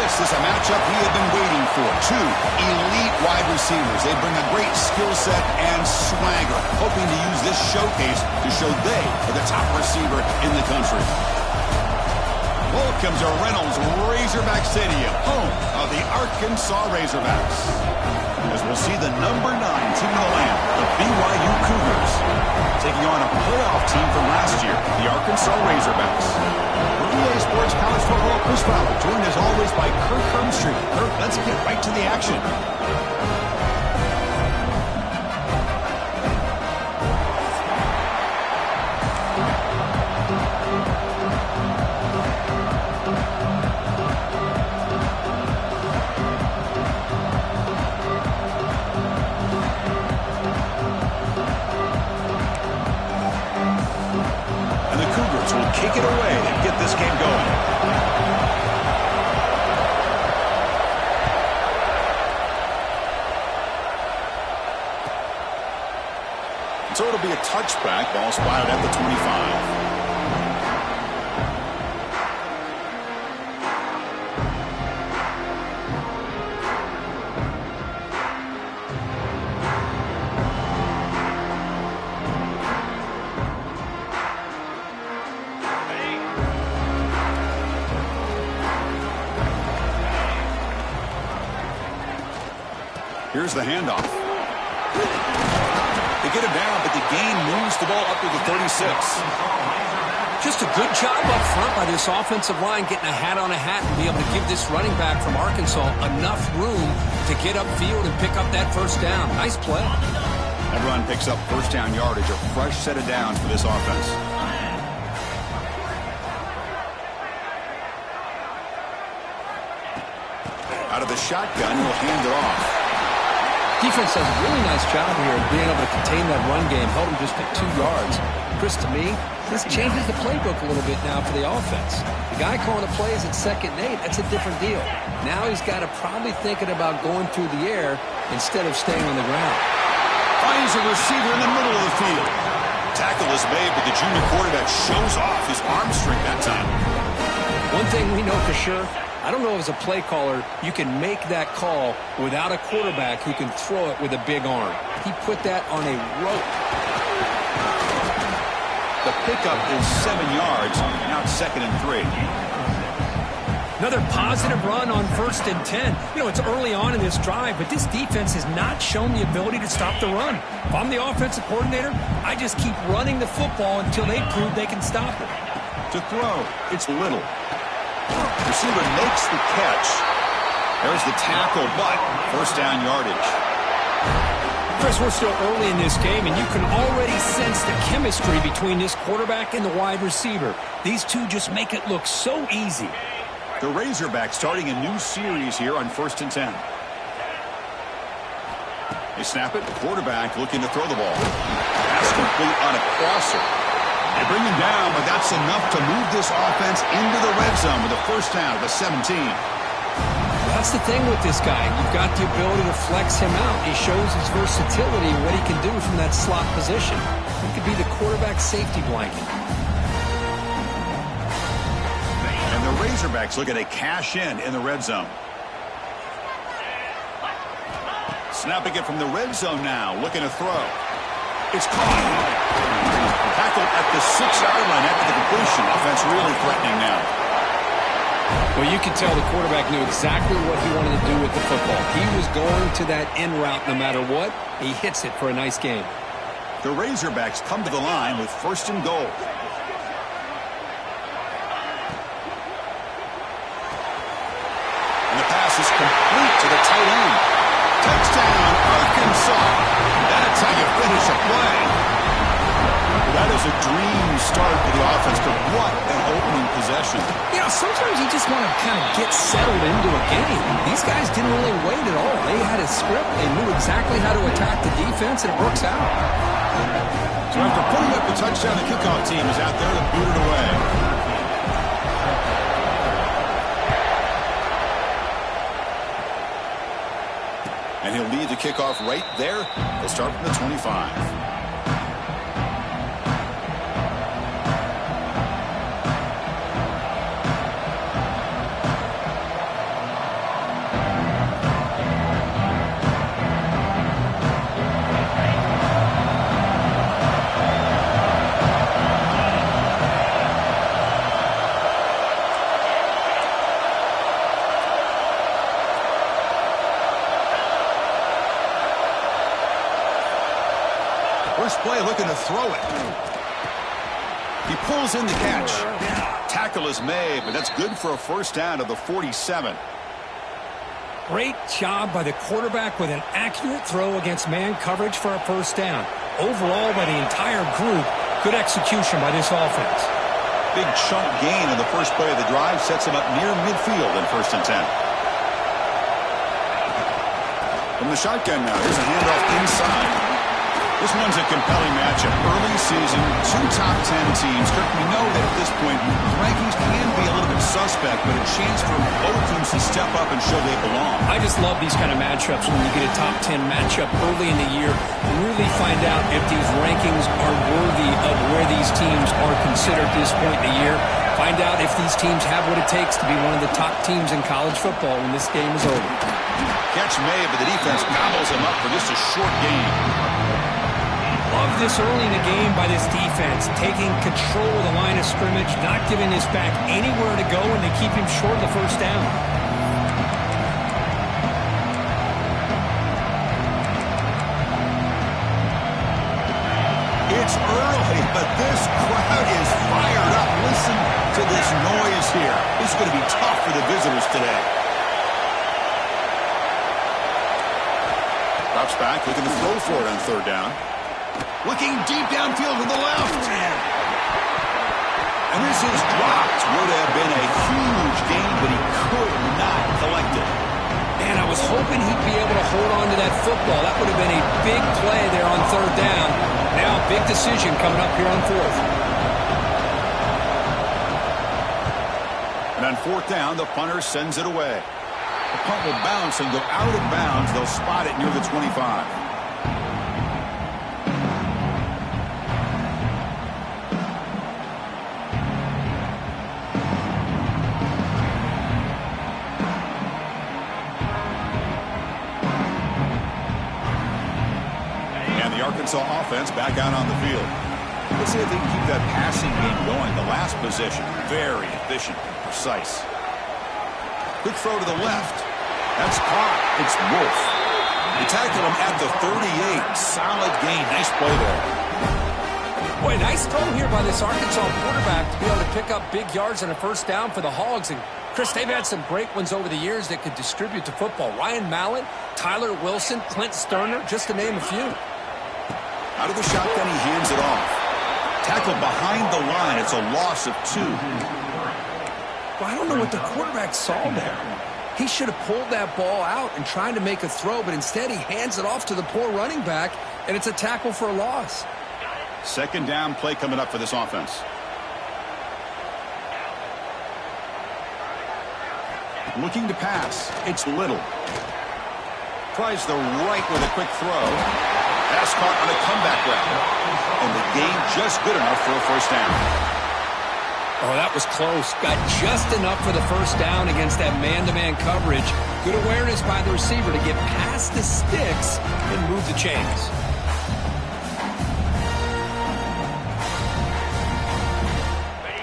This is a matchup we have been waiting for. Two elite wide receivers. They bring a great skill set and swagger, hoping to use this showcase to show they are the top receiver in the country. Welcome to Reynolds Razorback Stadium, home of the Arkansas Razorbacks. As we'll see the number 9 team in the land, the BYU Cougars, taking on a playoff team from last year, the Arkansas Razorbacks. For EA Sports College Football, Chris Fowler, joined as always by Kirk Hermstreet. Kirk, let's get right to the action. Kick it away and get this game going. So it'll be a touchback. Ball spotted at the 25. Here's the handoff. They get it down, but the gain moves the ball up to the 36. Just a good job up front by this offensive line, getting a hat on a hat and be able to give this running back from Arkansas enough room to get upfield and pick up that first down. Nice play. That run picks up first down yardage, a fresh set of downs for this offense. Out of the shotgun, he'll hand it off. Defense does a really nice job here of being able to contain that run game, held him just at 2 yards. Chris, to me, this changes the playbook a little bit now for the offense. The guy calling the plays at 2nd and 8, that's a different deal. Now he's got to probably thinking about going through the air instead of staying on the ground. Finds a receiver in the middle of the field. Tackle is made, but the junior quarterback shows off his arm strength that time. One thing we know for sure, I don't know as a play caller, you can make that call without a quarterback who can throw it with a big arm. He put that on a rope. The pickup is 7 yards. Now it's 2nd and 3. Another positive run on 1st and 10. You know, it's early on in this drive, but this defense has not shown the ability to stop the run. If I'm the offensive coordinator, I just keep running the football until they prove they can stop it. To throw, it's Little. Receiver makes the catch. There's the tackle, but first down yardage. Chris, we're still early in this game, and you can already sense the chemistry between this quarterback and the wide receiver. These two just make it look so easy. The Razorbacks starting a new series here on 1st and 10. They snap it. Quarterback looking to throw the ball. Pass complete on a crosser. They bring him down, but that's enough to move this offense into the red zone with a first down at the 17. That's the thing with this guy. You've got the ability to flex him out. He shows his versatility and what he can do from that slot position. He could be the quarterback safety blanket. And the Razorbacks looking to cash in the red zone. Snapping it from the red zone now, looking to throw. It's caught. Tackled at the 6-yard line after the completion. Offense really threatening now. Well, you can tell the quarterback knew exactly what he wanted to do with the football. He was going to that in route no matter what. He hits it for a nice game. The Razorbacks come to the line with 1st and goal. And the pass is complete to the tight end. Touchdown, Arkansas. That's how you finish a play. That is a dream start for the offense, but what an opening possession. You know, sometimes you just want to kind of get settled into a game. These guys didn't really wait at all. They had a script. They knew exactly how to attack the defense, and it works out. So after putting up the touchdown, the kickoff team is out there to boot it away. And he'll lead the kickoff right there. They'll start from the 25. display, looking to throw it. He pulls in the catch. Tackle is made, but that's good for a first down to the 47. Great job by the quarterback with an accurate throw against man coverage for a first down. Overall, by the entire group, good execution by this offense. Big chunk gain in the first play of the drive sets him up near midfield in 1st and 10. From the shotgun now, here's a handoff inside. This one's a compelling matchup. Early season, 2 top 10 teams. Kirk, we know that at this point, rankings can be a little bit suspect, but a chance for both teams to step up and show they belong. I just love these kind of matchups when you get a top 10 matchup early in the year and really find out if these rankings are worthy of where these teams are considered at this point in the year. Find out if these teams have what it takes to be one of the top teams in college football when this game is over. Catch made, but the defense gobbles him up for just a short gain. Love this early in the game by this defense, taking control of the line of scrimmage, not giving this back anywhere to go, and they keep him short of the first down. It's early, but this crowd is fired up. Listen to this noise here. This is going to be tough for the visitors today. Drops back, looking to throw for it on 3rd down. Looking deep downfield to the left. And this is dropped. Would have been a huge gain, but he could not collect it. Man, I was hoping he'd be able to hold on to that football. That would have been a big play there on 3rd down. Now, big decision coming up here on 4th. And on 4th down, the punter sends it away. The punt will bounce and go out of bounds. They'll spot it near the 25. Arkansas offense back out on the field. Let's see if they can keep that passing game going. The last possession, very efficient and precise. Quick throw to the left. That's caught. It's Wolf. They tackle him at the 38. Solid gain. Nice play there. Boy, nice throw here by this Arkansas quarterback to be able to pick up big yards on a first down for the Hogs. And Chris, they've had some great ones over the years that could distribute the football. Ryan Mallett, Tyler Wilson, Clint Sterner, just to name a few. Out of the shotgun, he hands it off. Tackled behind the line. It's a loss of 2. Well, I don't know what the quarterback saw there. He should have pulled that ball out and tried to make a throw, but instead he hands it off to the poor running back, and it's a tackle for a loss. 2nd down play coming up for this offense. Looking to pass. It's Little. Tries the right with a quick throw. Pass caught on a comeback route. And the gain just good enough for a first down. Oh, that was close. Got just enough for the first down against that man-to-man coverage. Good awareness by the receiver to get past the sticks and move the chains.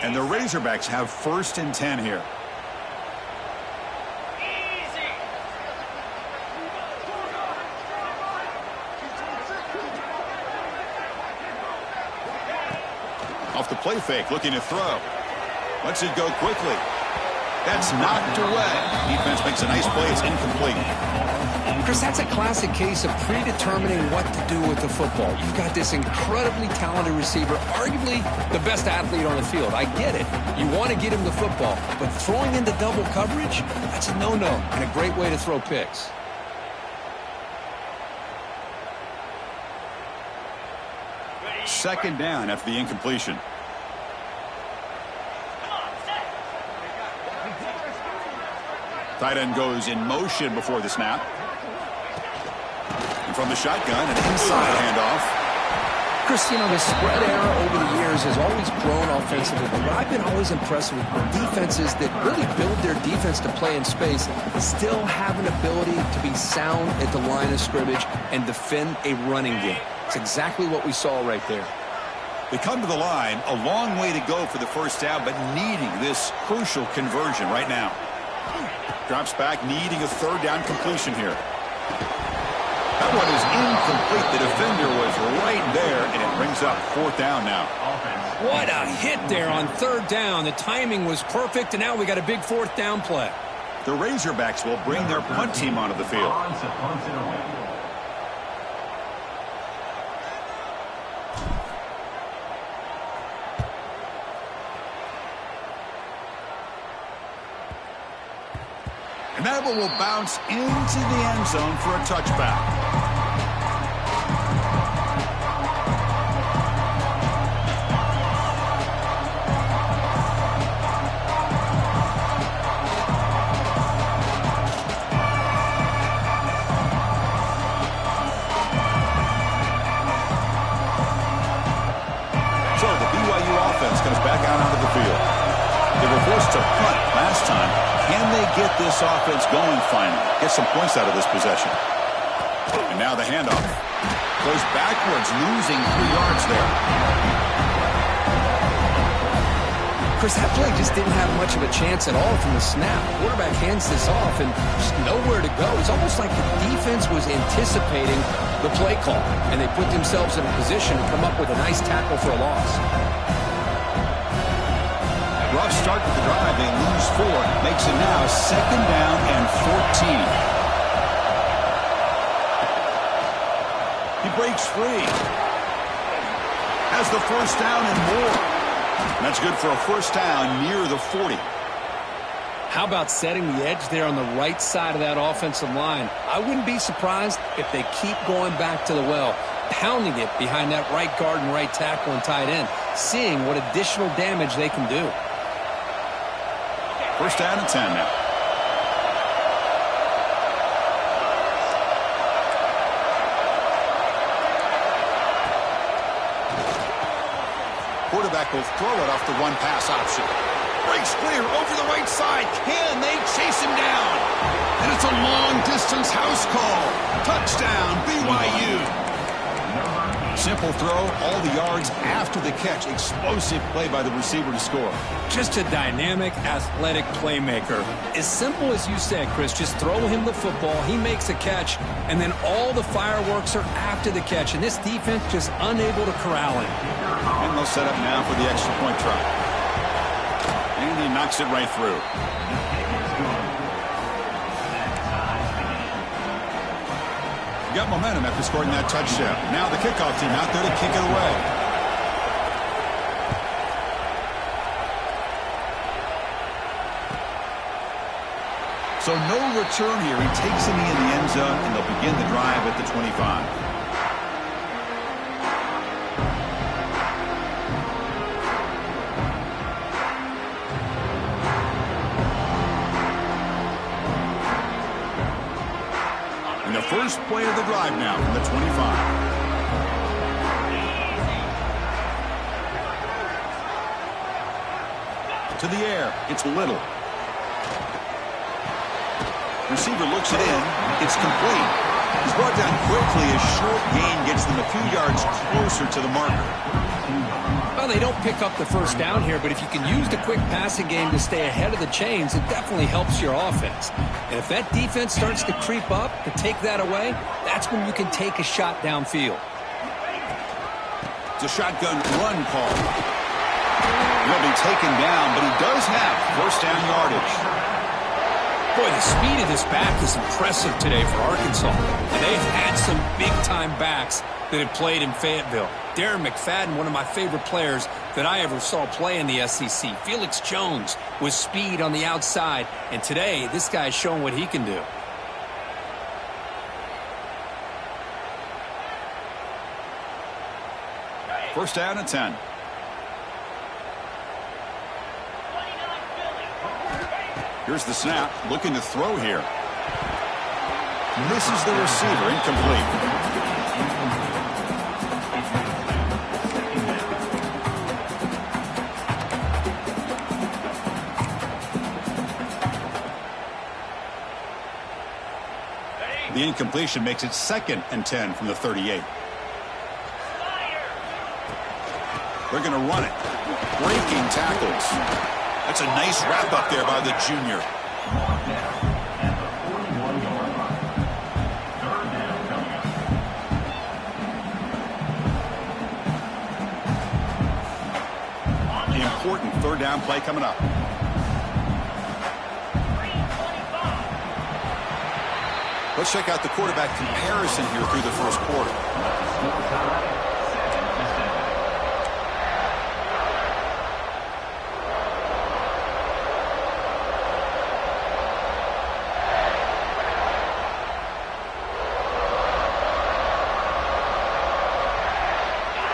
And the Razorbacks have 1st and 10 here. Off the play fake, looking to throw. Lets it go quickly. That's knocked away. Defense makes a nice play. It's incomplete. Chris, that's a classic case of predetermining what to do with the football. You've got this incredibly talented receiver, arguably the best athlete on the field. I get it. You want to get him the football, but throwing into double coverage, that's a no-no and a great way to throw picks. Second down after the incompletion. Tight end goes in motion before the snap. And from the shotgun, an inside handoff. Chris, you know, the spread era over the years has always grown offensively, but I've been always impressed with defenses that really build their defense to play in space, still have an ability to be sound at the line of scrimmage and defend a running game. It's exactly what we saw right there. They come to the line, a long way to go for the first down, but needing this crucial conversion right now. Drops back, needing a third down completion here. That one is incomplete. The defender was right there, and it brings up 4th down now. What a hit there on 3rd down. The timing was perfect, and now we got a big 4th down play. The Razorbacks will bring their punt team onto the field. And that one will bounce into the end zone for a touchback. Comes back out onto the field. They were forced to punt last time. Can they get this offense going finally? Get some points out of this possession. And now the handoff. Goes backwards, losing 3 yards there. Chris, that play just didn't have much of a chance at all from the snap. Quarterback hands this off and just nowhere to go. It's almost like the defense was anticipating the play call, and they put themselves in a position to come up with a nice tackle for a loss. Rough start to the drive. They lose 4. Makes it now 2nd down and 14. He breaks free. Has the 1st down and more. And that's good for a 1st down near the 40. How about setting the edge there on the right side of that offensive line? I wouldn't be surprised if they keep going back to the well, pounding it behind that right guard and right tackle and tight end, seeing what additional damage they can do. 1st down and 10 now. Quarterback will throw it off the one pass option. Breaks clear over the right side. Can they chase him down? And it's a long-distance house call. Touchdown, BYU. Simple throw, all the yards after the catch. Explosive play by the receiver to score. Just a dynamic, athletic playmaker. As simple as you said, Chris, just throw him the football, he makes a catch, and then all the fireworks are after the catch, and this defense just unable to corral him. And they'll set up now for the extra point try. And he knocks it right through. Got momentum after scoring that touchdown. Now the kickoff team out there to kick it away. So no return here. He takes it in the end zone, and they'll begin the drive at the 25. The first play of the drive now from the 25. To the air. It's Little. Receiver looks it in. It's complete. He's brought down quickly. A short gain gets them a few yards closer to the marker. Well, they don't pick up the 1st down here, but if you can use the quick passing game to stay ahead of the chains, it definitely helps your offense. And if that defense starts to creep up to take that away, that's when you can take a shot downfield. It's a shotgun run call. He'll be taken down, but he does have 1st down yardage. Boy, the speed of this back is impressive today for Arkansas. And they've had some big-time backs that have played in Fayetteville. Darren McFadden, one of my favorite players that I ever saw play in the SEC. Felix Jones with speed on the outside. And today, this guy's showing what he can do. First down and 10. Here's the snap, looking to throw here. Misses the receiver, incomplete. The incompletion makes it 2nd and 10 from the 38. They're going to run it. Breaking tackles. That's a nice wrap up there by the junior. Important third down play coming up. Let's check out the quarterback comparison here through the first quarter.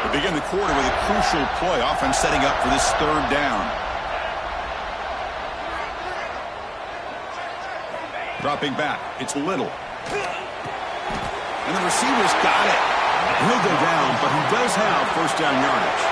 We begin the quarter with a crucial play, offense setting up for this third down. Dropping back, it's Little. And the receiver's got it. He'll go down, but he does have first down yardage.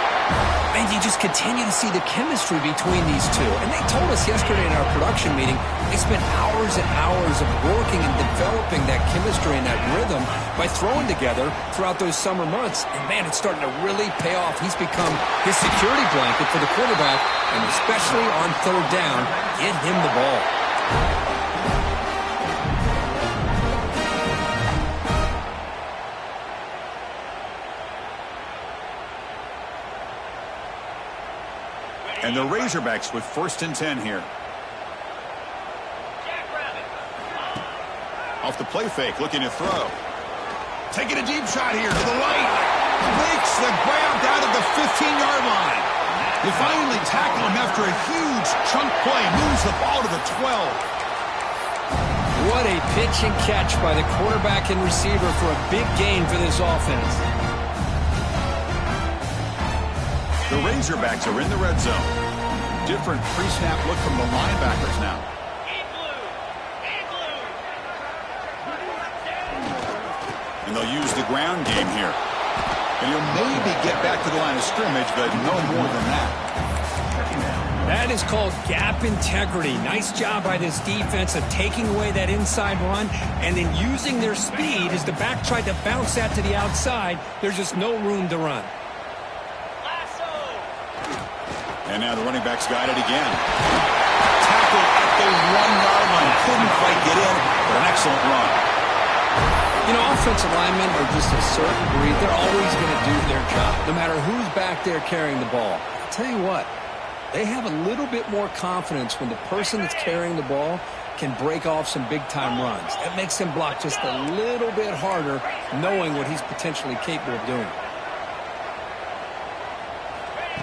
And you just continue to see the chemistry between these two. And they told us yesterday in our production meeting, they spent hours and hours of working and developing that chemistry and that rhythm by throwing together throughout those summer months. And, man, it's starting to really pay off. He's become his security blanket for the quarterback, and especially on third down, get him the ball. And the Razorbacks with 1st and 10 here. Off the play fake, looking to throw. Taking a deep shot here to the right. Makes the grab down at the 15-yard line. They finally tackle him after a huge chunk play. Moves the ball to the 12. What a pitch and catch by the quarterback and receiver for a big gain for this offense. The Razorbacks are in the red zone. Different pre-snap look from the linebackers now. And they'll use the ground game here. And he'll maybe get back to the line of scrimmage, but no more than that. That is called gap integrity. Nice job by this defense of taking away that inside run and then using their speed as the back tried to bounce that to the outside. There's just no room to run. And now the running back's got it again. Tackle at the 1-yard line. Couldn't quite get in, but an excellent run. You know, offensive linemen are just a certain breed. They're always going to do their job, no matter who's back there carrying the ball. I'll tell you what, they have a little bit more confidence when the person that's carrying the ball can break off some big-time runs. That makes them block just a little bit harder, knowing what he's potentially capable of doing.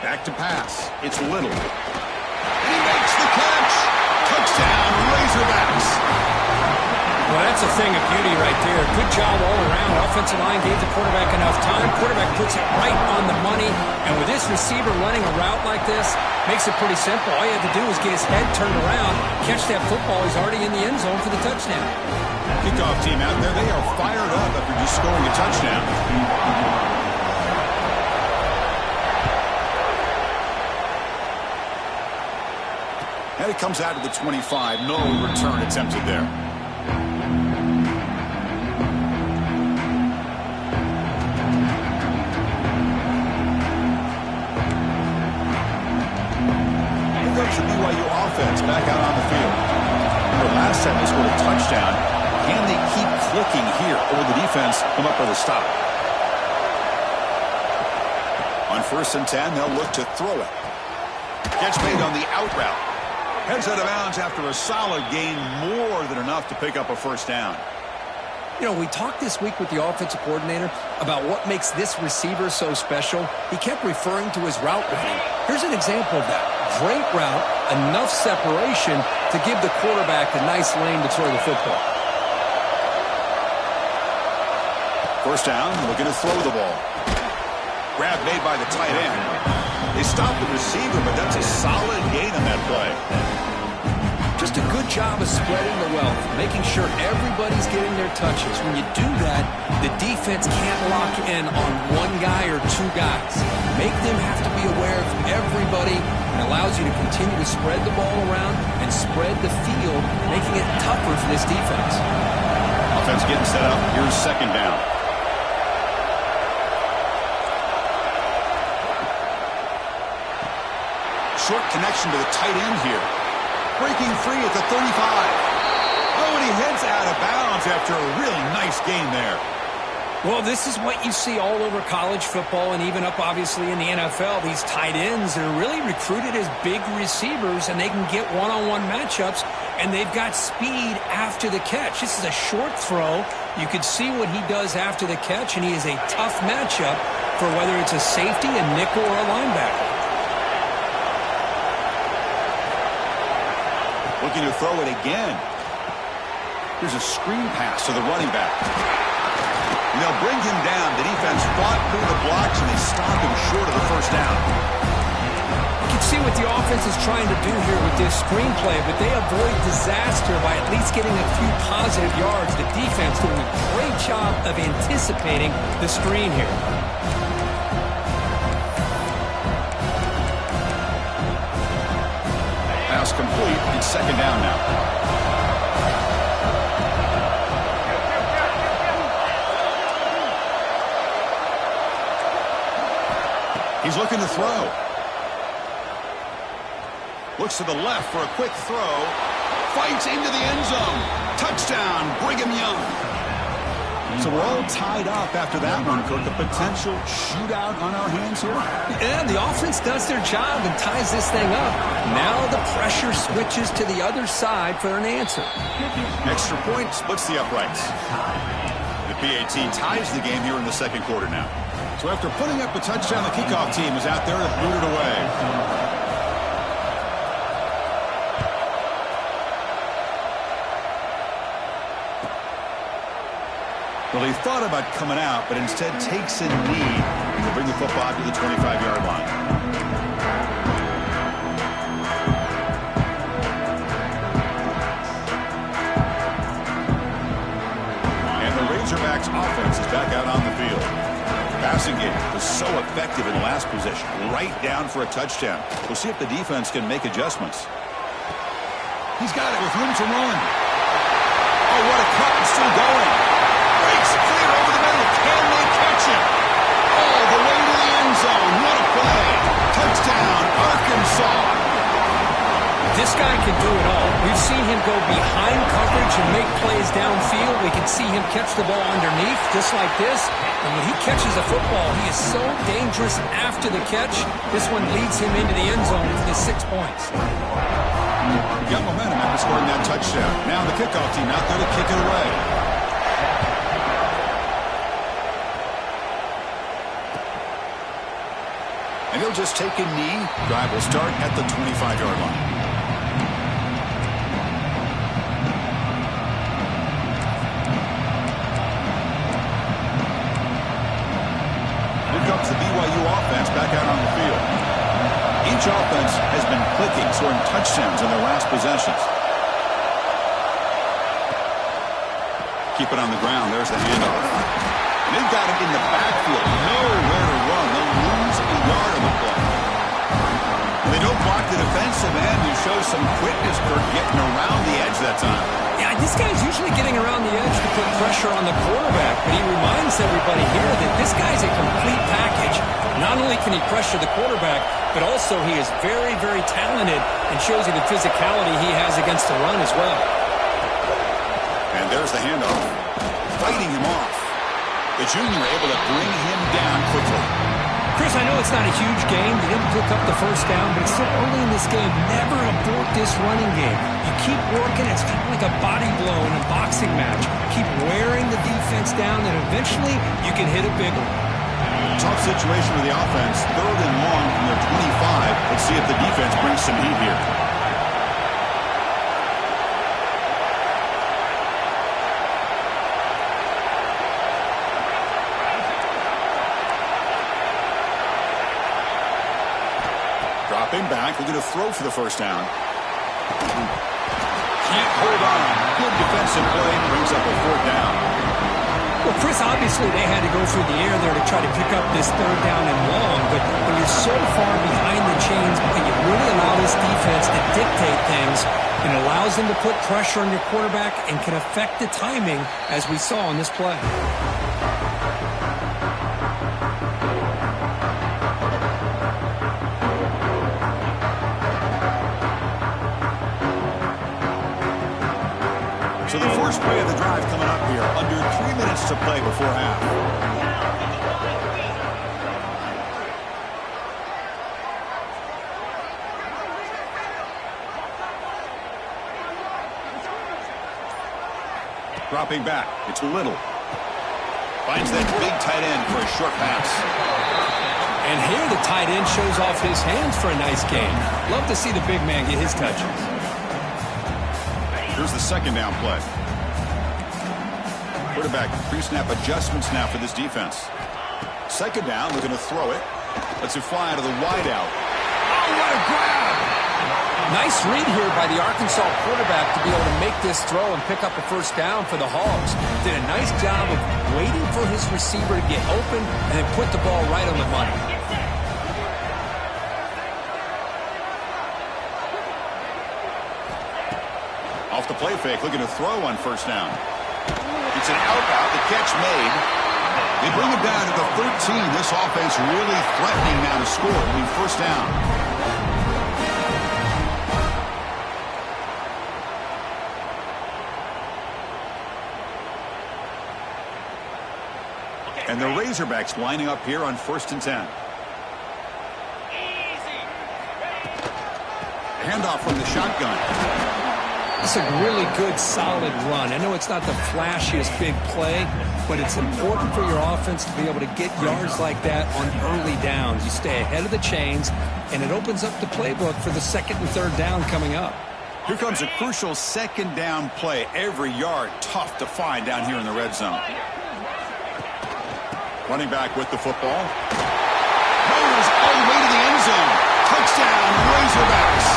Back to pass. It's Little. And he makes the catch. Touchdown, Razorbacks. Well, that's a thing of beauty right there. Good job all around. Offensive line gave the quarterback enough time. Quarterback puts it right on the money. And with this receiver running a route like this, makes it pretty simple. All you have to do is get his head turned around, catch that football. He's already in the end zone for the touchdown. Kickoff team out there. They are fired up after just scoring a touchdown. And it comes out of the 25. No return attempted there. Here comes the BYU offense back out on the field. The last time they scored a touchdown. Can they keep clicking here, or will the defense come up with a stop? On 1st and 10, they'll look to throw it. Catch made on the out route. Heads out of bounds after a solid gain, more than enough to pick up a first down. You know, we talked this week with the offensive coordinator about what makes this receiver so special. He kept referring to his route running. Here's an example of that. Great route, enough separation to give the quarterback a nice lane to throw the football. First down, looking to throw the ball. Grab made by the tight end. They stopped the receiver, but that's a solid gain on that play. Just a good job of spreading the wealth, making sure everybody's getting their touches. When you do that, the defense can't lock in on one guy or two guys. Make them have to be aware of everybody, and allows you to continue to spread the ball around and spread the field, making it tougher for this defense. Offense getting set up. Here's 2nd down. Short connection to the tight end here. Breaking free at the 35. Oh, and he heads out of bounds after a really nice gain there. Well, this is what you see all over college football and even up, obviously, in the NFL. These tight ends are really recruited as big receivers, and they can get one-on-one matchups, and they've got speed after the catch. This is a short throw. You can see what he does after the catch, and he is a tough matchup for whether it's a safety, a nickel, or a linebacker. Looking to throw it again. Here's a screen pass to the running back. And they'll bring him down. The defense fought through the blocks, and they stop him short of the first down. You can see what the offense is trying to do here with this screenplay, but they avoid disaster by at least getting a few positive yards. The defense doing a great job of anticipating the screen here. Pass complete. It's second down now. He's looking to throw. Looks to the left for a quick throw. Fights into the end zone. Touchdown, Brigham Young. So we're all tied up after that one, Kirk. A potential shootout on our hands here. Yeah, the offense does their job and ties this thing up. Now the pressure switches to the other side for an answer. Extra point splits the uprights. The PAT ties the game here in the second quarter now. So after putting up a touchdown, the kickoff team is out there to boot it away. Well, he thought about coming out, but instead takes a knee to bring the football to the 25-yard line. And the Razorbacks offense is back out on the field. Passing game was so effective in the last possession, right down for a touchdown. We'll see if the defense can make adjustments. He's got it with room to run. Oh, what a cut, and still going. Breaks clear over the middle. Can they catch him? All the way to the end zone. What a play. Touchdown, Arkansas. This guy can do it all. We've seen him go behind coverage and make plays downfield. We can see him catch the ball underneath just like this. And when he catches a football, he is so dangerous after the catch. This one leads him into the end zone for the 6 points. Got momentum after scoring that touchdown. Now the kickoff team out there to kick it away. And he'll just take a knee. Drive will start at the 25-yard line. Comes the BYU offense back out on the field. Each offense has been clicking, scoring touchdowns in their last possessions. Keep it on the ground. There's the handoff. And they've got it in the backfield. Nowhere to run. They'll lose a yard on the play. And they don't block the defensive end, who shows some quickness for getting around the edge that time. Yeah, this guy's usually getting around the edge to put pressure on the quarterback, but he reminds everybody here that this guy's a complete package. Not only can he pressure the quarterback, but also he is very, very talented and shows you the physicality he has against the run as well. And there's the handoff. Fighting him off. The junior able to bring him down quickly. Chris, I know it's not a huge game. They didn't pick up the first down, but it's still early in this game. Never abort this running game. You keep working. It's kind of like a body blow in a boxing match. Keep wearing the defense down, and eventually you can hit a big one. Tough situation with the offense. 3rd and long from their 25. Let's see if the defense brings some heat here. Dropping back, looking to throw for the first down. Can't hold on. Good defensive play, brings up a 4th down. Well, Chris, obviously they had to go through the air there to try to pick up this 3rd down and long, but when you're so far behind the chains, you really allow this defense to dictate things. It allows them to put pressure on your quarterback and can affect the timing, as we saw on this play. So the first play of the drive coming up here. Under 3 minutes to play before half. Dropping back. It's Little. Finds that big tight end for a short pass. And here the tight end shows off his hands for a nice game. Love to see the big man get his touches. Here's the second down play. Quarterback pre-snap adjustments now for this defense. Second down, looking to throw it. Lets it fly out of the wideout. Oh, what a grab! Nice read here by the Arkansas quarterback to be able to make this throw and pick up a first down for the Hogs. Did a nice job of waiting for his receiver to get open and then put the ball right on the money. Off the play fake, looking to throw on first down. It's an out route, the catch made. They bring it down to the 13. This offense really threatening now to score. I mean, first down. And the Razorbacks lining up here on 1st and 10. Handoff from the shotgun. It's a really good, solid run. I know it's not the flashiest big play, but it's important for your offense to be able to get yards like that on early downs. You stay ahead of the chains, and it opens up the playbook for the second and third down coming up. Here comes a crucial second down play. Every yard tough to find down here in the red zone. Running back with the football. Motors all the way to the end zone. Touchdown, Razorbacks.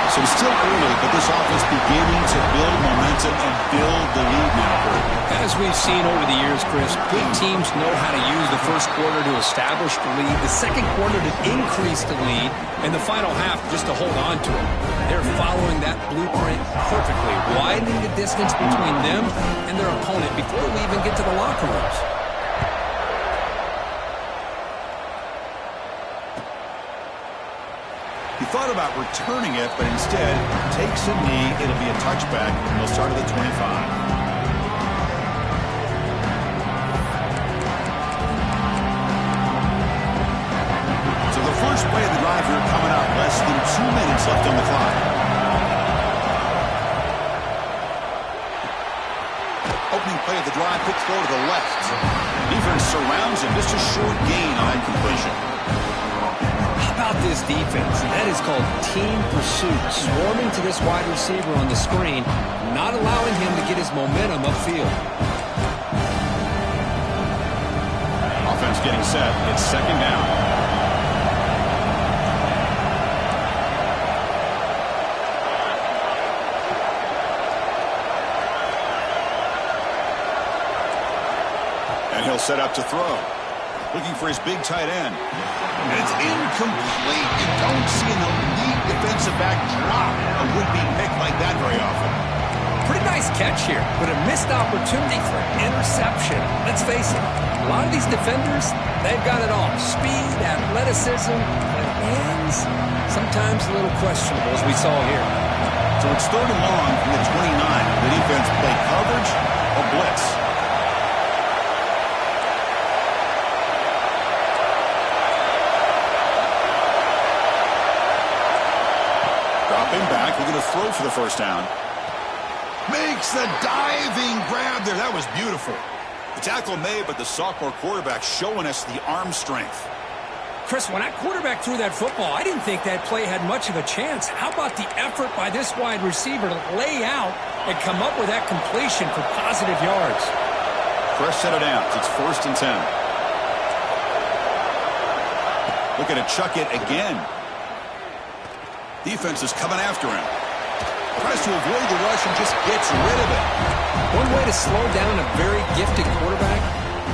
So it's still early, but this offense beginning to build momentum and build the lead now. As we've seen over the years, Chris, good teams know how to use the first quarter to establish the lead, the second quarter to increase the lead, and the final half just to hold on to it. They're following that blueprint perfectly, widening the distance between them and their opponent before we even get to the locker rooms. He thought about returning it, but instead takes a knee. It'll be a touchback, and they'll start at the 25. So the first play of the drive here coming up. Less than 2 minutes left on the clock. Opening play of the drive, quick throw to the left. Defense surrounds him. Just a short gain on that completion. How about this defense? That is called team pursuit. Swarming to this wide receiver on the screen, not allowing him to get his momentum upfield. Offense getting set. It's second down. And he'll set up to throw. Looking for his big tight end. And it's incomplete. You don't see an elite defensive back drop a would-be pick like that very often. Pretty nice catch here, but a missed opportunity for interception. Let's face it, a lot of these defenders, they've got it all. Speed, athleticism, but hands, sometimes a little questionable, as we saw here. So it's third and long from the 29. The defense play coverage or blitz. Back, we're going to throw for the first down. Makes the diving grab there. That was beautiful. The tackle made, but the sophomore quarterback showing us the arm strength. Chris, when that quarterback threw that football, I didn't think that play had much of a chance. How about the effort by this wide receiver to lay out and come up with that completion for positive yards? Press set it out. It's 1st and 10. Looking to chuck it again. Defense is coming after him. Tries to avoid the rush and just gets rid of it. One way to slow down a very gifted quarterback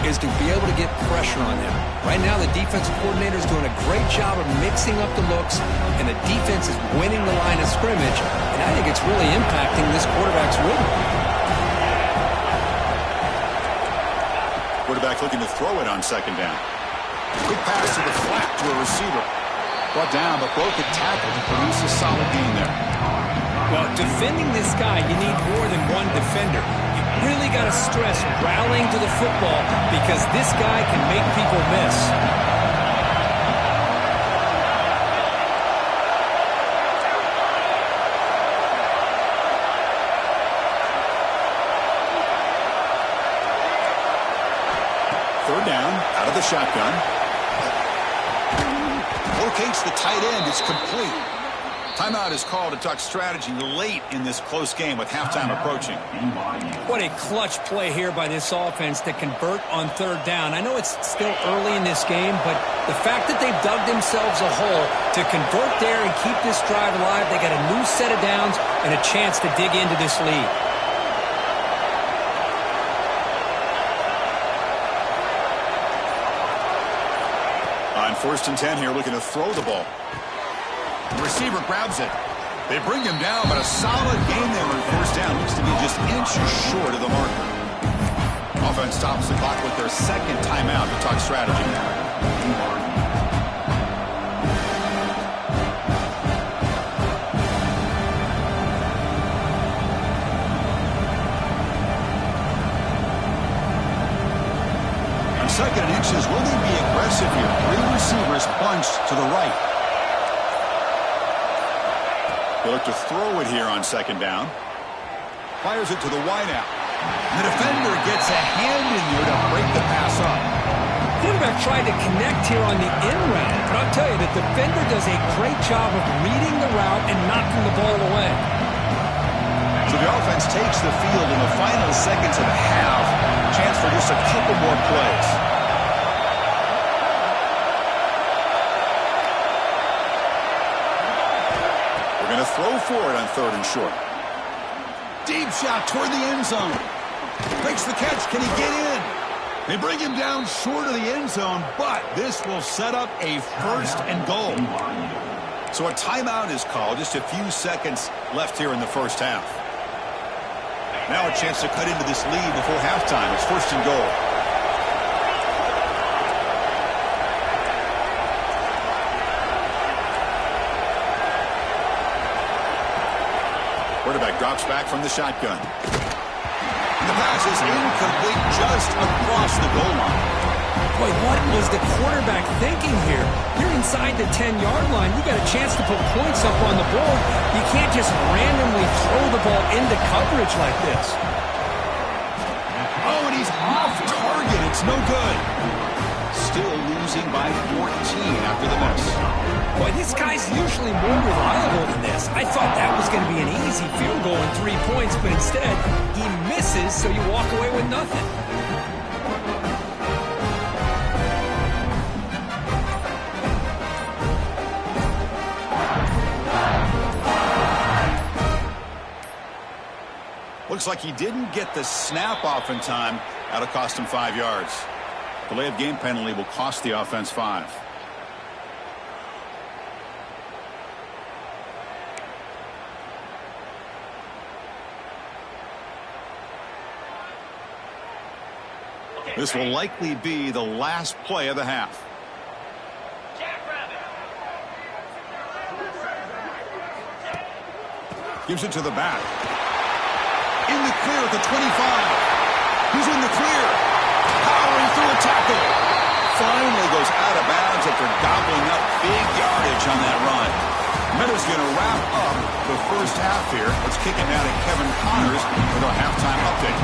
is to be able to get pressure on him. Right now, the defensive coordinator is doing a great job of mixing up the looks, and the defense is winning the line of scrimmage, and I think it's really impacting this quarterback's rhythm. Quarterback looking to throw it on second down. Quick pass to the flat to a receiver. Brought down, but broke a tackle to produce a solid gain there. Well, Defending this guy, you need more than one defender. You really got to stress rallying to the football because this guy can make people miss. Third down, out of the shotgun. Locates the tight end. It's complete. Timeout is called to talk strategy late in this close game with halftime approaching. What a clutch play here by this offense to convert on third down. I know it's still early in this game, but the fact that they've dug themselves a hole to convert there and keep this drive alive, they got a new set of downs and a chance to dig into this lead. On 1st and 10 here, looking to throw the ball. The receiver grabs it. They bring him down, but a solid gain there on 1st down. Looks to be just inches short of the marker. Offense stops the clock with their second timeout to talk strategy. On 2nd and inches, will they be aggressive here? 3 receivers bunched to the right. They look to throw it here on 2nd down. Fires it to the wideout. The defender gets a hand in there to break the pass up. Quarterback tried to connect here on the end route, but I'll tell you, the defender does a great job of reading the route and knocking the ball away. So the offense takes the field in the final seconds of the half. Chance for just a couple more plays. Going to throw for it on 3rd and short. Deep shot toward the end zone. Makes the catch. Can he get in? They bring him down short of the end zone, but this will set up a 1st and goal. So a timeout is called. Just a few seconds left here in the first half. Now a chance to cut into this lead before halftime. It's 1st and goal. Quarterback drops back from the shotgun. The pass is incomplete just across the goal line. Boy, what was the quarterback thinking here? You're inside the 10-yard line. You got a chance to put points up on the board. You can't just randomly throw the ball into coverage like this. Oh, and he's off target. It's no good. Still losing by 14 after the miss. Boy, this guy's usually more reliable than this. I thought that was going to be an easy field goal and 3 points, but instead, he misses, so you walk away with nothing. Looks like he didn't get the snap off in time. That'll cost him 5 yards. Delay of game penalty will cost the offense 5. This will likely be the last play of the half. Gives it to the back. In the clear at the 25. He's in the clear. Powering through a tackle. Finally goes out of bounds after gobbling up big yardage on that run. Meta's going to wrap up the first half here. Let's kick it now to Kevin Connors with our halftime update.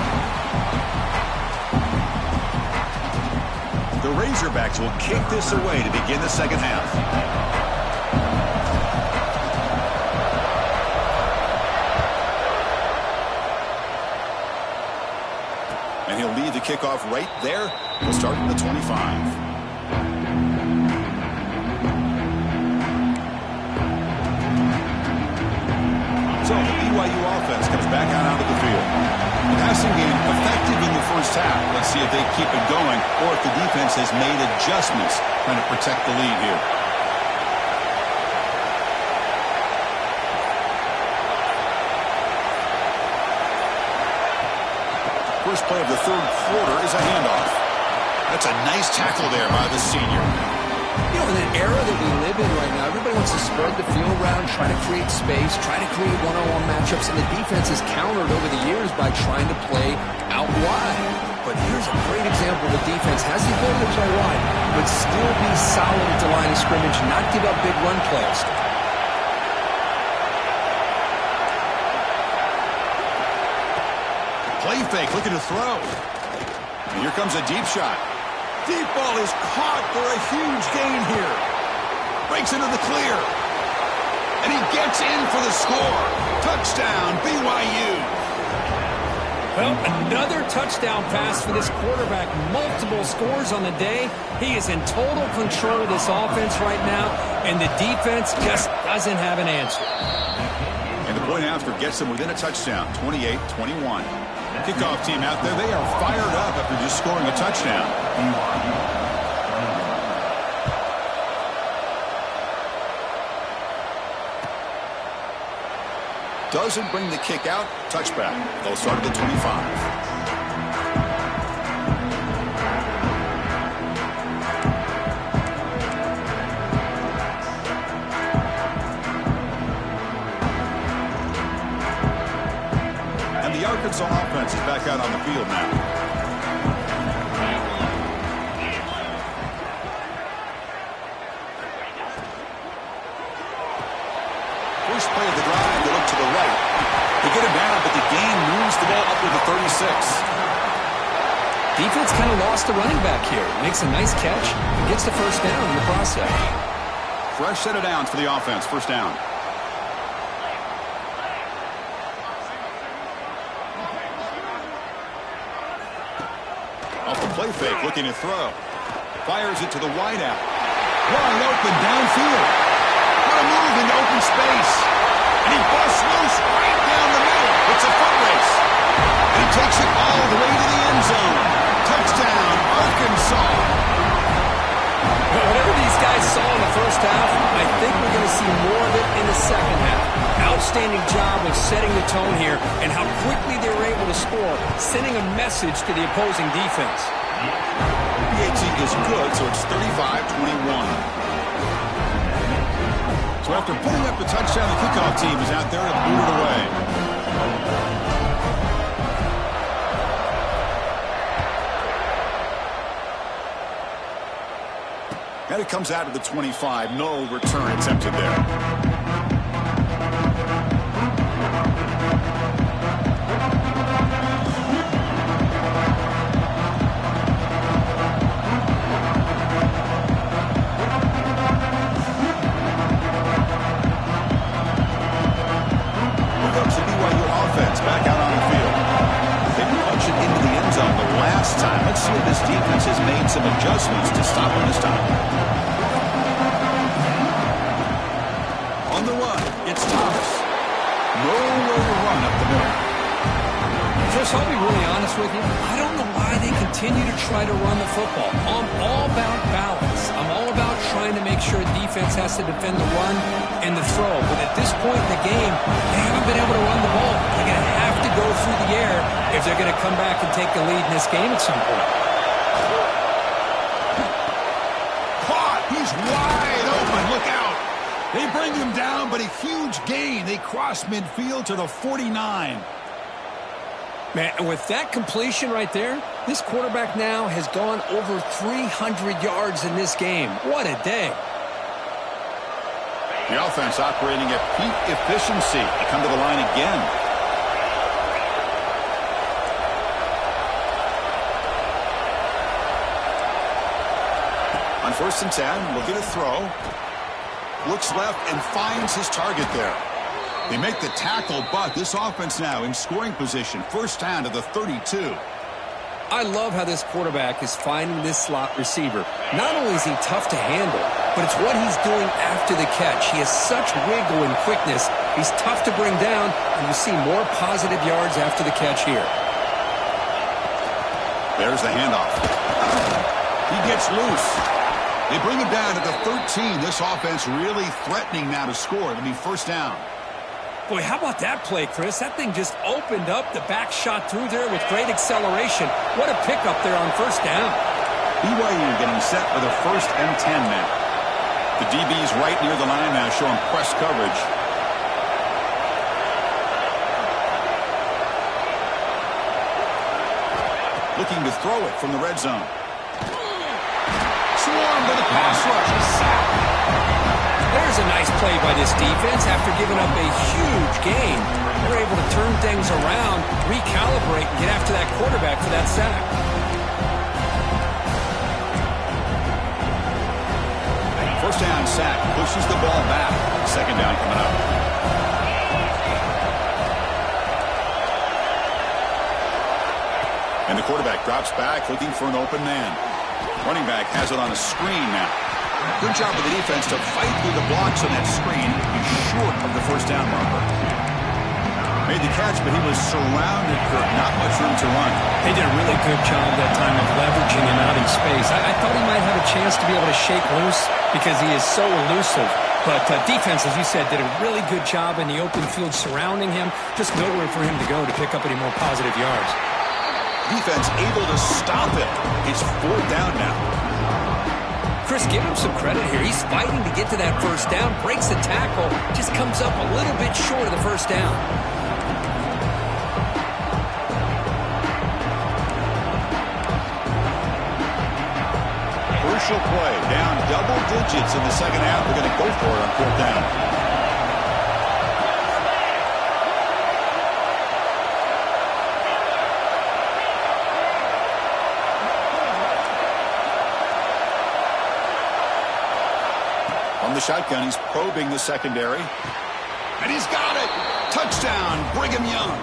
The Razorbacks will kick this away to begin the second half. And he'll lead the kickoff right there. We'll start at the 25. So the BYU offense comes back out onto the field. The passing game effective in the first half. Let's see if they keep it going or if the defense has made adjustments trying to protect the lead here. First play of the third quarter is a handoff. That's a nice tackle there by the senior. You know, in an era that we live in right now, everybody wants to spread the field around, try to create space, try to create one-on-one matchups, and the defense has countered over the years by trying to play out wide. But here's a great example. The defense has the ability to play wide, but still be solid at the line of scrimmage, not give up big run plays. Play fake, looking to throw. And here comes a deep shot. Deep ball is caught for a huge gain here. Breaks into the clear. And he gets in for the score. Touchdown, BYU. Well, another touchdown pass for this quarterback. Multiple scores on the day. He is in total control of this offense right now, and the defense just doesn't have an answer. And the point after gets them within a touchdown, 28-21. Kickoff team out there, they are fired up after just scoring a touchdown. Doesn't bring the kick out. Touchback. They'll start at the 25. The Arkansas offense is back out on the field now. First play of the drive, they look to the right. They get it down, but the gain moves the ball up to the 36. Defense kind of lost the running back here. Makes a nice catch and gets the first down in the process. Fresh set of downs for the offense. First down. Play fake, looking to throw. Fires it to the wideout. Wide open downfield. What a move into open space. And he busts loose right down the middle. It's a foot race. And he takes it all the way to the end zone. Touchdown, Arkansas. Well, whatever these guys saw in the first half, I think we're going to see more of it in the second half. Outstanding job of setting the tone here and how quickly they were able to score, sending a message to the opposing defense. PAT is good, so it's 35-21. So after putting up the touchdown, the kickoff team is out there to boot it away. And it comes out of the 25. No return attempted there. Back out on the field. They punch it into the end zone the last time. Let's see if this defense has made some adjustments to stop him this time. On the run, it's Thomas. Nowhere to run up the middle. Chris, I'll be really honest with you. I don't know why they continue to try to run the football. I'm all about balance. I'm all about trying to make sure defense has to defend the run and the throw. But at this point in the game, they haven't been able to run the ball. They're going to have to go through the air if they're going to come back and take the lead in this game at some point. Caught! He's wide open. Look out! They bring him down, but a huge gain. They cross midfield to the 49. Man, and with that completion right there, this quarterback now has gone over 300 yards in this game. What a day. The offense operating at peak efficiency. They come to the line again. On 1st and 10, looking to throw. Looks left and finds his target there. They make the tackle, but this offense now in scoring position. First down to the 32. I love how this quarterback is finding this slot receiver. Not only is he tough to handle, but it's what he's doing after the catch. He has such wiggle and quickness. He's tough to bring down, and you see more positive yards after the catch here. There's the handoff. He gets loose. They bring him down to the 13. This offense really threatening now to score. It'll be first down. Boy, how about that play, Chris? That thing just opened up. The back shot through there with great acceleration. What a pickup there on first down. BYU getting set for the 1st and 10 now. The DB's right near the line now, showing press coverage. Looking to throw it from the red zone. Swarmed with a pass rush. There's a nice play by this defense. After giving up a huge gain, they're able to turn things around, recalibrate, and get after that quarterback for that sack. First down sack, pushes the ball back. Second down coming up. And the quarterback drops back, looking for an open man. Running back has it on a screen now. Good job of the defense to fight through the blocks on that screen. He's short of the first down marker. Made the catch, but he was surrounded, Kirk. Not much room to run. They did a really good job that time of leveraging him out in space. I thought he might have a chance to be able to shake loose because he is so elusive. But defense, as you said, did a really good job in the open field surrounding him. Just nowhere for him to go to pick up any more positive yards. Defense able to stop him. It's fourth down now. Chris, give him some credit here. He's fighting to get to that first down, breaks the tackle, just comes up a little bit short of the first down. Crucial play, down double digits in the second half. They're going to go for it on fourth down. On the shotgun, he's probing the secondary. And he's got it! Touchdown, Brigham Young.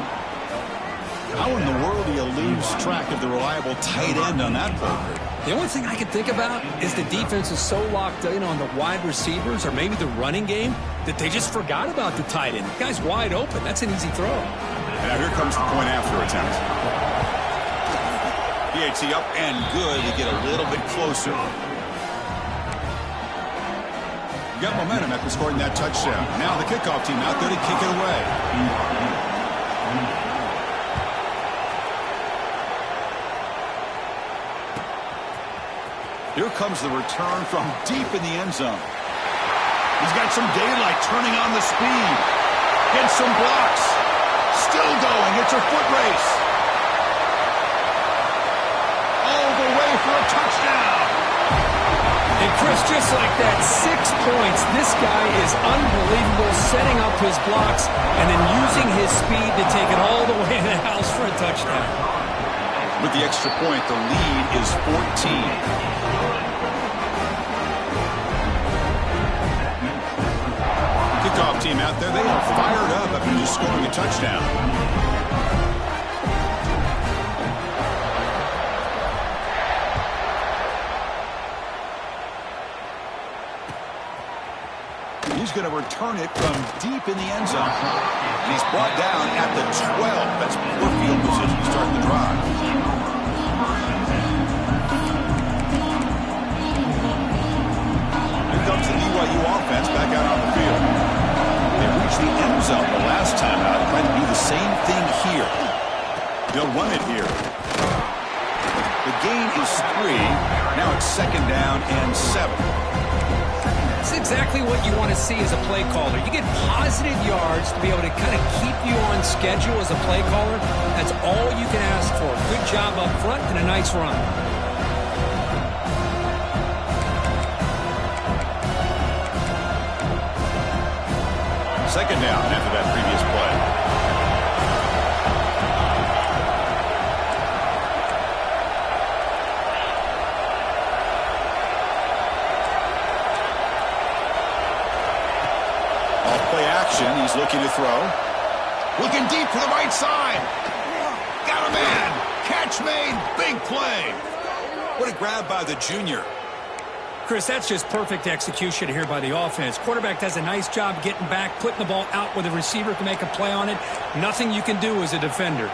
How in the world do you lose track of the reliable tight end on that play? The only thing I can think about is the defense is so locked in on the wide receivers or maybe the running game that they just forgot about the tight end. The guy's wide open. That's an easy throw. And now here comes the point after attempt. PAT up and good to get a little bit closer. Got momentum after scoring that touchdown. Now the kickoff team out there to kick it away. Here comes the return from deep in the end zone. He's got some daylight, turning on the speed. Gets some blocks. Still going. It's a foot race. All the way for a touchdown. And Chris, just like that, 6 points. This guy is unbelievable, setting up his blocks and then using his speed to take it all the way to the house for a touchdown. With the extra point, the lead is 14. Kickoff team out there, they are fired up after just scoring a touchdown. He's going to return it from deep in the end zone. And he's brought down at the 12. That's poor field position to start the drive. Here comes the BYU offense back out on the field. They reached the end zone the last time out. Trying to do the same thing here. They'll run it here. The gain is 3. Now it's second down and 7. That's exactly what you want to see as a play caller. You get positive yards to be able to kind of keep you on schedule as a play caller. That's all you can ask for. Good job up front and a nice run. Second down after that previous play. He's looking to throw. Looking deep to the right side. Got a man. Catch made. Big play. What a grab by the junior. Chris, that's just perfect execution here by the offense. Quarterback does a nice job getting back, putting the ball out where the receiver can make a play on it. Nothing you can do as a defender.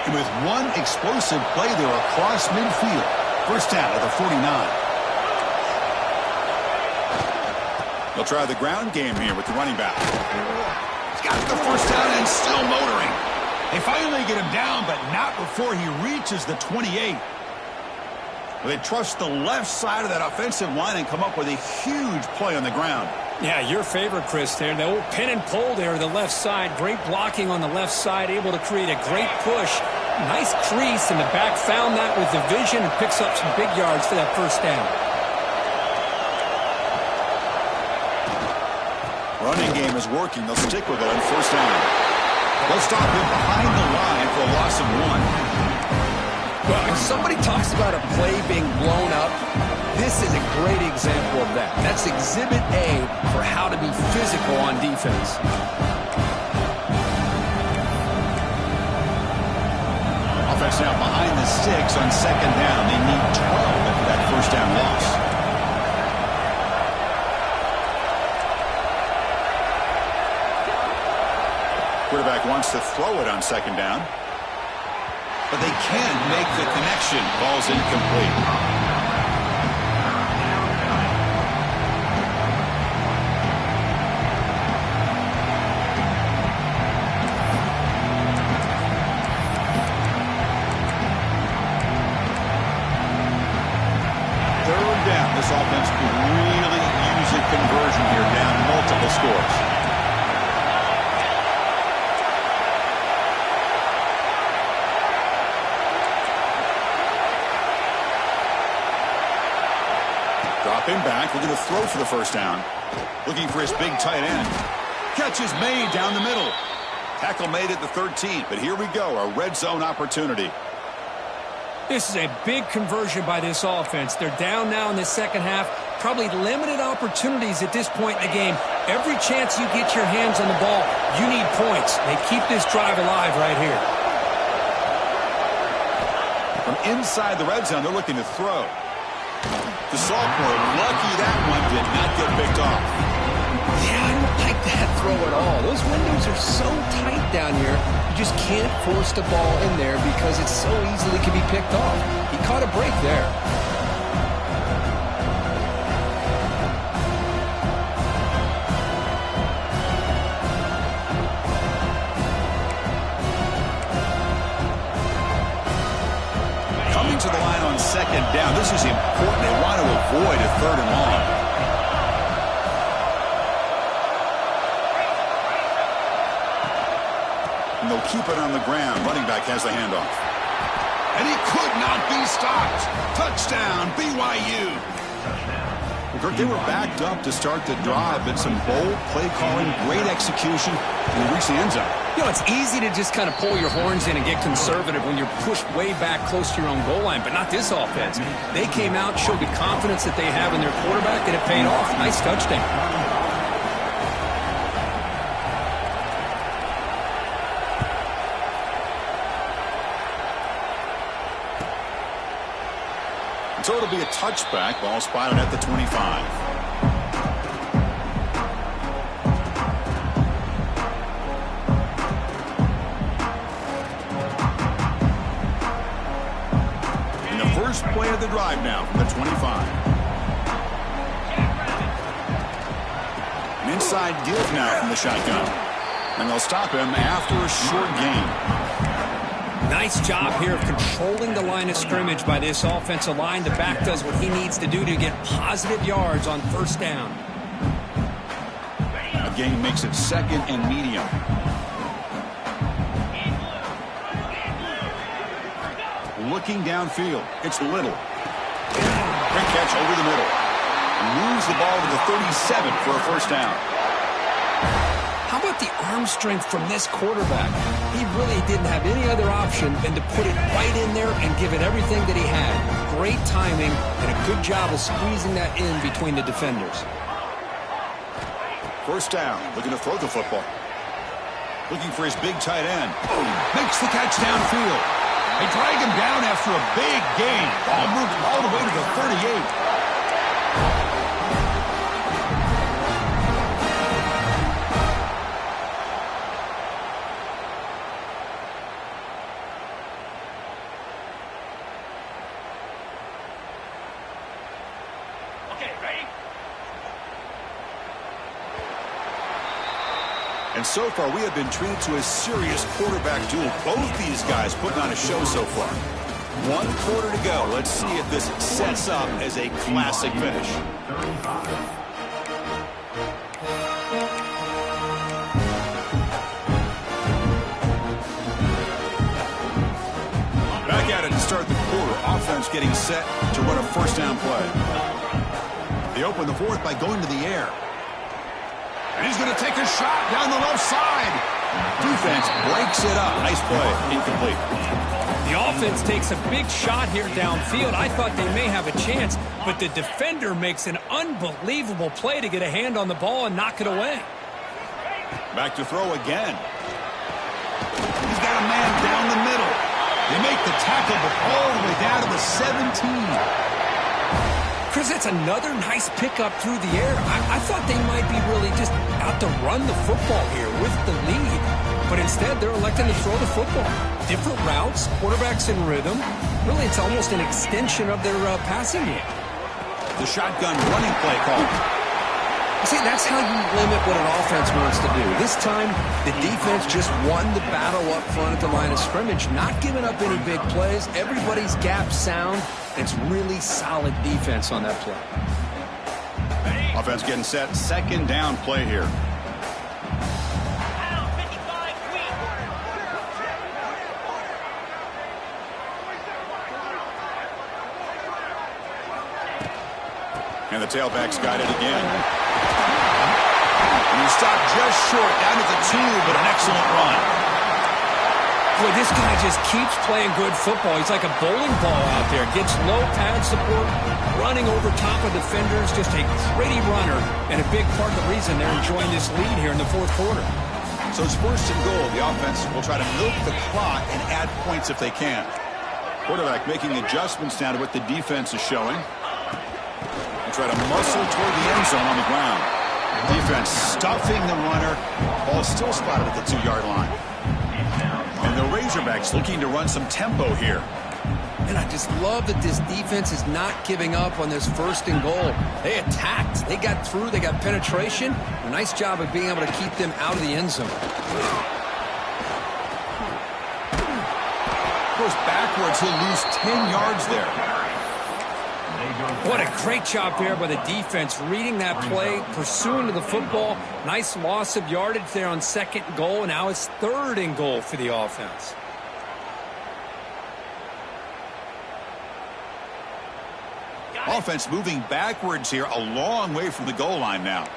With one explosive play there across midfield. First down at the 49. They'll try the ground game here with the running back. He's got got the first down and still motoring. They finally get him down, but not before he reaches the 28. They trust the left side of that offensive line and come up with a huge play on the ground. Yeah, your favorite, Chris, there. The old pin and pull there to the left side. Great blocking on the left side, able to create a great push. Nice crease, and the back found that with the vision and picks up some big yards for that first down. Running game is working. They'll stick with it on first down. They'll stop him behind the line for a loss of 1. Well, if somebody talks about a play being blown up, this is a great example of that. That's Exhibit A for how to be physical on defense. Offense now behind the sticks on second down. They need 12 after that first down loss. Quarterback wants to throw it on second down, but they can't make the connection. Ball's incomplete. This offense could really use a conversion here, down multiple scores. Drop him back, looking to throw for the first down. Looking for his big tight end. Catch is made down the middle. Tackle made at the 13, but here we go, a red zone opportunity. This is a big conversion by this offense. They're down now in the second half. Probably limited opportunities at this point in the game. Every chance you get your hands on the ball, you need points. They keep this drive alive right here. From inside the red zone, they're looking to throw. The sophomore, lucky that one did not get picked off. Yeah, I don't like that throw at all. Those windows are so tight down here. You just can't force the ball in there because it so easily can be picked off. He caught a break there. Coming to the line on second down. This is important. They want to avoid a third and long. And they'll keep it on the ground. Running back has the handoff. And he could not be stopped. Touchdown, BYU. Kirk, they were backed up to start the drive, but some bold play calling, great execution, and they reached the end zone. You know, it's easy to just kind of pull your horns in and get conservative when you're pushed way back close to your own goal line, but not this offense. They came out, showed the confidence that they have in their quarterback, and it paid off. Nice touchdown. So it'll be a touchback. Ball spotted at the 25. And the first play of the drive now from the 25. An inside give now from the shotgun. And they'll stop him after a short gain. Nice job here of controlling the line of scrimmage by this offensive line. The back does what he needs to do to get positive yards on first down. A gain makes it second and medium. Looking downfield. It's Little. Great catch over the middle. Moves the ball to the 37 for a first down. How about the arm strength from this quarterback? He really didn't have any other option than to put it right in there and give it everything that he had. Great timing and a good job of squeezing that in between the defenders. First down, looking to throw the football. Looking for his big tight end. Makes the catch downfield. They drag him down after a big gain. Ball moved all the way to the 38. And so far, we have been treated to a serious quarterback duel. Both these guys putting on a show so far. 1 quarter to go. Let's see if this sets up as a classic finish. Back at it to start the quarter. Offense getting set to run a first down play. They open the fourth by going to the air. And he's going to take a shot down the left side. Defense breaks it up. Nice play. Incomplete. The offense takes a big shot here downfield. I thought they may have a chance, but the defender makes an unbelievable play to get a hand on the ball and knock it away. Back to throw again. He's got a man down the middle. They make the tackle all the way down to the 17. Chris, that's another nice pickup through the air. I thought they might be really just out to run the football here with the lead. But instead, they're electing to throw the football. Different routes, quarterbacks in rhythm. Really, it's almost an extension of their passing game. The shotgun running play call. See, that's how you limit what an offense wants to do. This time, the defense just won the battle up front at the line of scrimmage, not giving up any big plays. Everybody's gap sound. It's really solid defense on that play. Offense getting set. Second down play here. And the tailback's got it again. And he stopped just short, down at the 2, but an excellent run. Boy, this guy just keeps playing good football. He's like a bowling ball out there. Gets low pad support, running over top of defenders. Just a gritty runner, and a big part of the reason they're enjoying this lead here in the fourth quarter. So it's first and goal. The offense will try to milk the clock and add points if they can. Quarterback making adjustments now to what the defense is showing. Try to muscle toward the end zone on the ground. Defense stuffing the runner. Ball still spotted at the 2-yard line. And the Razorbacks looking to run some tempo here. And I just love that this defense is not giving up on this first and goal. They attacked. They got through. They got penetration. A nice job of being able to keep them out of the end zone. Goes backwards. He'll lose 10 yards there. What a great job there by the defense, reading that play, pursuing to the football. Nice loss of yardage there on second and goal, and now it's third and goal for the offense. Offense moving backwards here, a long way from the goal line now.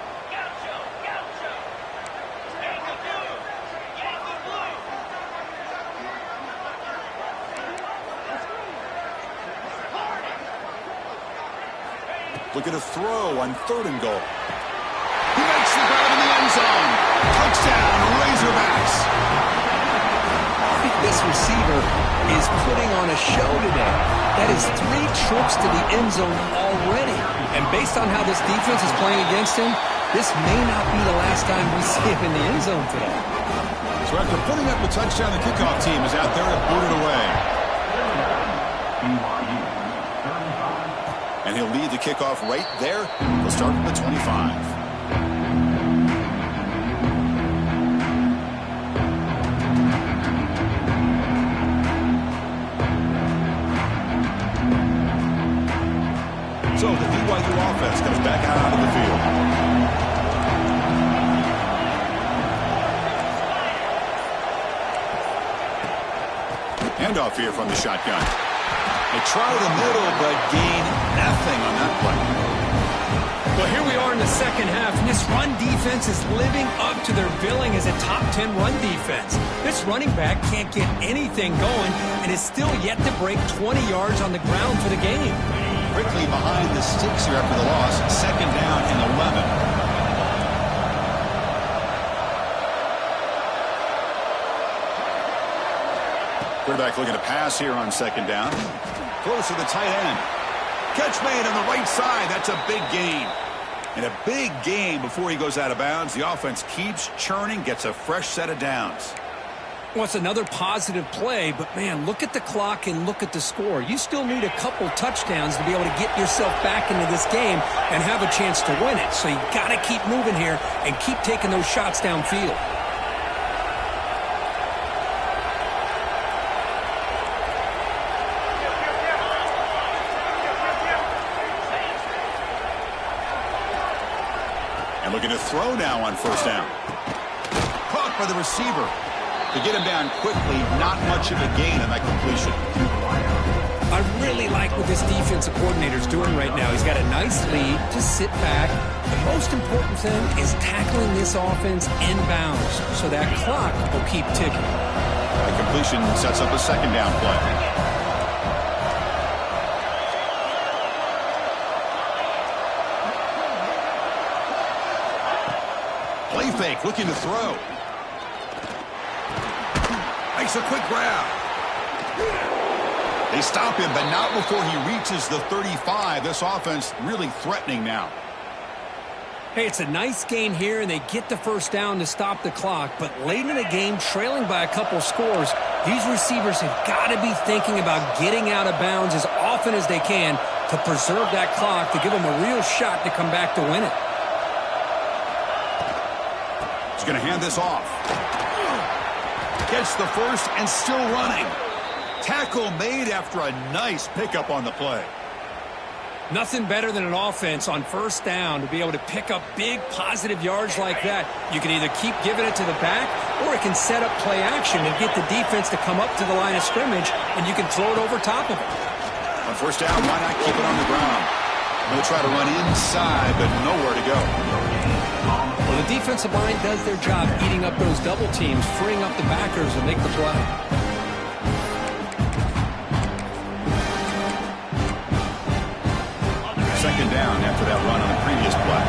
Looking to throw on third and goal. He makes the grab in the end zone. Touchdown, Razorbacks. I think this receiver is putting on a show today. That is 3 trips to the end zone already. And based on how this defense is playing against him, this may not be the last time we see him in the end zone today. So after putting up a touchdown, the kickoff team is out there to boot it away. And he'll lead the kickoff right there. He'll start from the 25. So the BYU offense comes back out onto the field. Handoff here from the shotgun. They try the middle, but gain nothing on that play. Well, here we are in the second half, and this run defense is living up to their billing as a top 10 run defense. This running back can't get anything going and is still yet to break 20 yards on the ground for the game. Quickly behind the sticks here after the loss. Second down and 11. Quarterback looking to pass here on second down. Close to the tight end. Catch made on the right side. That's a big gain. And a big gain before he goes out of bounds. The offense keeps churning, gets a fresh set of downs. Well, it's another positive play, but, man, look at the clock and look at the score. You still need a couple touchdowns to be able to get yourself back into this game and have a chance to win it. So you got to keep moving here and keep taking those shots downfield. Looking to throw now on first down. Caught by the receiver. To get him down quickly, not much of a gain on that completion. I really like what this defensive coordinator's doing right now. He's got a nice lead. Just sit back. The most important thing is tackling this offense inbounds so that clock will keep ticking. The completion sets up a second down play. Play fake, looking to throw. Makes a quick grab. They stop him, but not before he reaches the 35. This offense really threatening now. Hey, it's a nice gain here, and they get the first down to stop the clock. But late in the game, trailing by a couple scores, these receivers have got to be thinking about getting out of bounds as often as they can to preserve that clock, to give them a real shot to come back to win it. He's going to hand this off. Gets the first and still running. Tackle made after a nice pickup on the play. Nothing better than an offense on first down to be able to pick up big positive yards like that. You can either keep giving it to the back, or it can set up play action and get the defense to come up to the line of scrimmage, and you can throw it over top of it. On first down, why not keep it on the ground? They'll try to run inside, but nowhere to go. Well, the defensive line does their job eating up those double teams, freeing up the backers to make the play. Second down after that run on the previous play.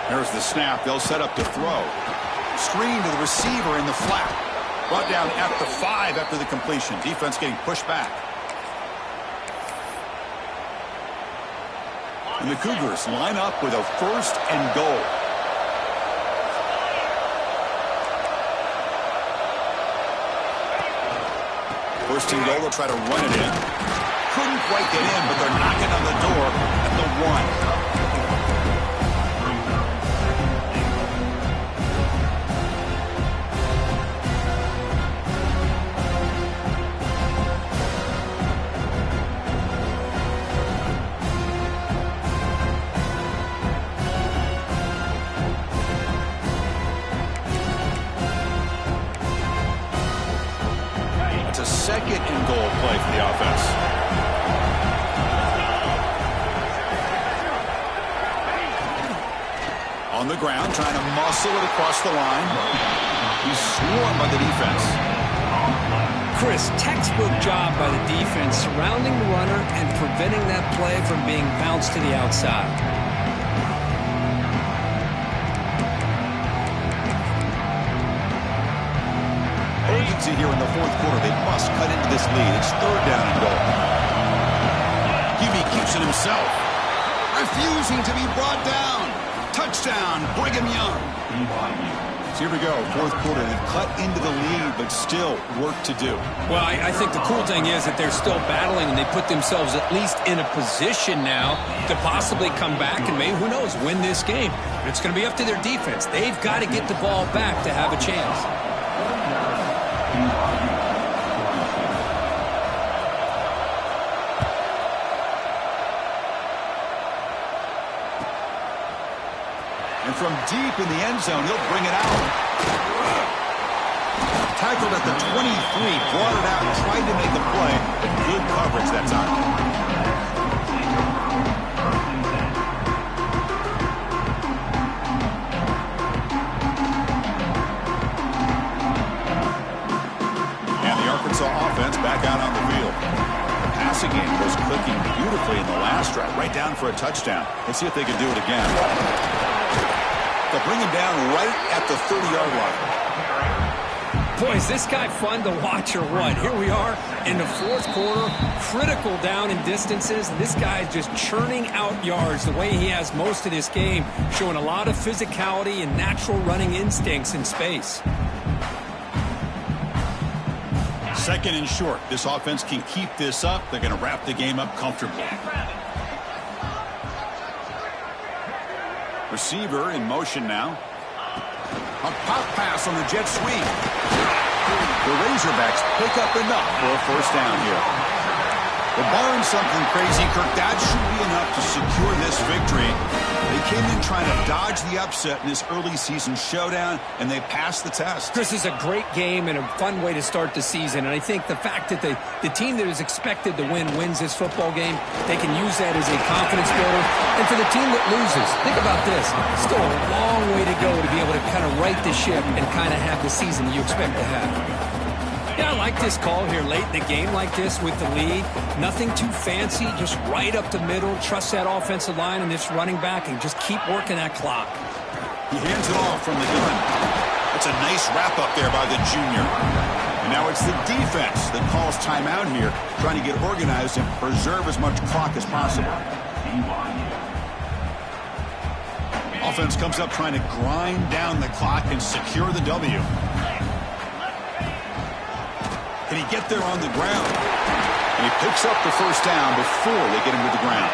There's the snap. They'll set up to throw. Screen to the receiver in the flat. Brought down at the 5 after the completion. Defense getting pushed back. And the Cougars line up with a first and goal. First and goal, they'll try to run it in. Couldn't quite get in, but they're knocking on the door at the 1. Second and goal play for the offense. On the ground, trying to muscle it across the line. He's swarmed by the defense. Chris, textbook job by the defense surrounding the runner and preventing that play from being bounced to the outside. Urgency here in the fourth quarter. They must cut into this lead. It's third down and goal. Hubie keeps it himself. Refusing to be brought down. Touchdown, Brigham Young. So here we go. Fourth quarter. They've cut into the lead, but still work to do. Well, I think the cool thing is that they're still battling, and they put themselves at least in a position now to possibly come back and maybe, who knows, win this game. But it's going to be up to their defense. They've got to get the ball back to have a chance. And from deep in the end zone, he'll bring it out. Tackled at the 23, brought it out, tried to make a play, but good coverage that time. And the Arkansas offense back out on the field. The passing game was clicking beautifully in the last drive, right down for a touchdown. Let's see if they can do it again. They'll bring him down right at the 30-yard line. Boy, is this guy fun to watch or what? Here we are in the fourth quarter, critical down in distances, and this guy is just churning out yards the way he has most of this game, showing a lot of physicality and natural running instincts in space. Second and short. This offense can keep this up. They're going to wrap the game up comfortably. Receiver in motion now. A pop pass on the jet sweep. The Razorbacks pick up enough for a first down here. Well, barring something crazy, Kirk, that should be enough to secure this victory. They came in trying to dodge the upset in this early season showdown, and they passed the test. This is a great game and a fun way to start the season. And I think the fact that the team that is expected to win wins this football game, they can use that as a confidence builder. And for the team that loses, think about this. Still a long way to go to be able to kind of right the ship and kind of have the season that you expect to have. Yeah, I like this call here late in the game like this with the lead. Nothing too fancy, just right up the middle. Trust that offensive line and this running back and just keep working that clock. He hands it off from the gun. That's a nice wrap up there by the junior. And now it's the defense that calls timeout here, trying to get organized and preserve as much clock as possible. Offense comes up trying to grind down the clock and secure the W. Can he get there on the ground? And he picks up the first down before they get him to the ground.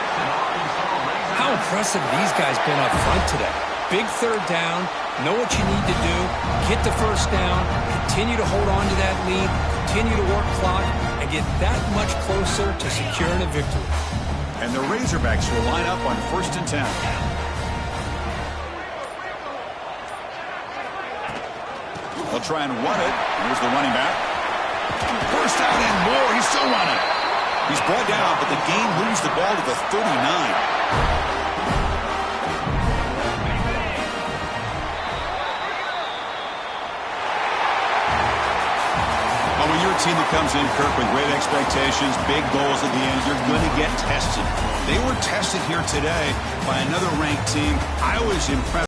How impressive these guys been up front today. Big third down, know what you need to do, get the first down, continue to hold on to that lead, continue to work clock, and get that much closer to securing a victory. And the Razorbacks will line up on 1st and 10. They'll try and run it. Here's the running back. First down and more. He's still running. He's brought down, but the game moves the ball to the 39. Well, when you're a team that comes in, Kirk, with great expectations, big goals at the end, you're going to get tested. They were tested here today by another ranked team. I was impressed.